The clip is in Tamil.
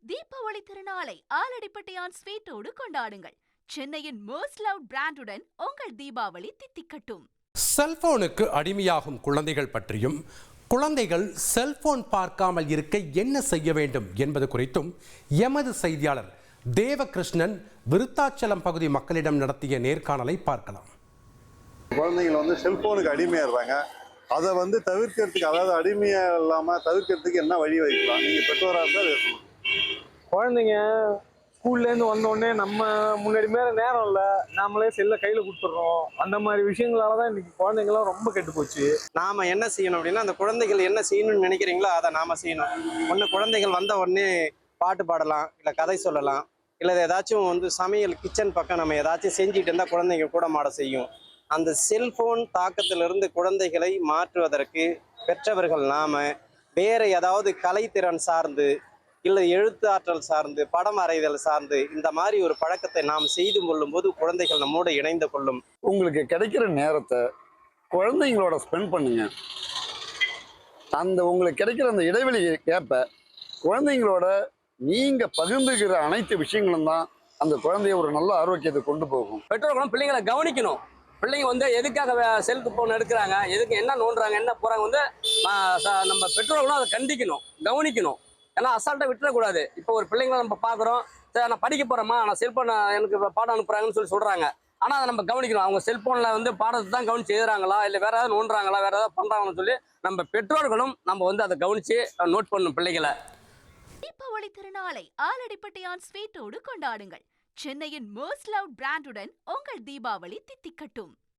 தீபாவளி திருநாளை ஆலடிப்பட்டியான் ஸ்வீட்டோடு கொண்டாடுங்கள். சென்னையின் மோஸ்ட் லவ்ட் பிராண்டுடன் உங்கள் தீபாவளி தித்திக்கட்டும். செல்போனுக்கு அடிமையாகும் குழந்தைகள் பற்றியும் குழந்தைகள் செல்போன் பார்க்காமல் இருக்க என்ன செய்ய வேண்டும் என்பது குறித்தும் எமது செய்தியாளர் தேவகிருஷ்ணன் விருத்தாச்சலம் பகுதி மக்களிடம் நடத்திய நேர்காணலை பார்க்கலாம். குழந்தைகள் செல்போனுக்கு அடிமையாடுறாங்க. அதை தவிர்க்கிறதுக்கு, அதாவது அடிமையா இல்லாம தவிர்க்கிறதுக்கு என்ன வழி வைக்கலாம்? நீங்க பெற்றோராக இருந்தால் குழந்தைங்க ஸ்கூல்லேருந்து வந்தோடனே நம்ம முன்னாடி மேலே நேரம் இல்லை, நாமளே செல்லை கையில் கொடுத்துட்றோம். அந்த மாதிரி விஷயங்களால தான் இன்னைக்கு குழந்தைங்களாம் ரொம்ப கெட்டு போச்சு. நாம் என்ன செய்யணும் அப்படின்னா, அந்த குழந்தைகள் என்ன செய்யணும்னு நினைக்கிறீங்களோ அதை நாம் செய்யணும். ஒன்று, குழந்தைகள் வந்த உடனே பாட்டு பாடலாம், இல்லை கதை சொல்லலாம், இல்லை ஏதாச்சும் சமையல் கிச்சன் பக்கம் நம்ம ஏதாச்சும் செஞ்சுட்டு இருந்தால் குழந்தைங்க கூட மாட செய்யும். அந்த செல்ஃபோன் தாக்கத்திலிருந்து குழந்தைகளை மாற்றுவதற்கு பெற்றவர்கள் நாம் வேறு ஏதாவது கலைத்திறன் சார்ந்து, இல்லை எழுத்து ஆற்றல் சார்ந்து, படம் வரைதல் சார்ந்து இந்த மாதிரி ஒரு பழக்கத்தை நாம் செய்து கொள்ளும் போது குழந்தைகள் நம்மோடு இணைந்து கொள்ளும். உங்களுக்கு கிடைக்கிற நேரத்தை குழந்தைங்களோட ஸ்பெண்ட் பண்ணுங்க. உங்களுக்கு கிடைக்கிற அந்த இடைவெளி கேப்ப குழந்தைங்களோட நீங்க பகிர்ந்துக்கிற அனைத்து விஷயங்களும் தான் அந்த குழந்தைய ஒரு நல்ல ஆரோக்கியத்தை கொண்டு போகும். பெற்றோர்களும் பிள்ளைங்களை கவனிக்கணும். பிள்ளைங்க எதுக்காக செல்போன் எடுக்கிறாங்க, எதுக்கு என்ன நோண்டுறாங்க, என்ன போறாங்க நம்ம பெற்றோர்களும் அதை கண்டிக்கணும், கவனிக்கணும். ஏன்னா அசால்ட்டை விட்டுறக்கூடாது. இப்போ ஒரு பிள்ளைங்களை நம்ம பார்க்குறோம், நான் படிக்க போகிறேம்மா, நான் செல்ஃபோன் எனக்கு பாடம் அனுப்புகிறாங்கன்னு சொல்கிறாங்க. ஆனால் அதை நம்ம கவனிக்கணும். அவங்க செல்ஃபோனில் பாடத்தை தான் கவனித்து எழுதுறாங்களா, இல்லை வேறு ஏதாவது நோண்டுறாங்களா, வேறு ஏதாவது பண்ணுறாங்கன்னு சொல்லி நம்ம பெற்றோர்களும் நம்ம அதை கவனித்து நோட் பண்ணணும் பிள்ளைகளை. தீபாவளி திருநாளை ஆலடிப்பட்டியான் ஸ்வீட்டோடு கொண்டாடுங்கள். சென்னையின் மோஸ்ட் லவ்ட் பிராண்டுடன் உங்கள் தீபாவளி தித்திக்கட்டும்.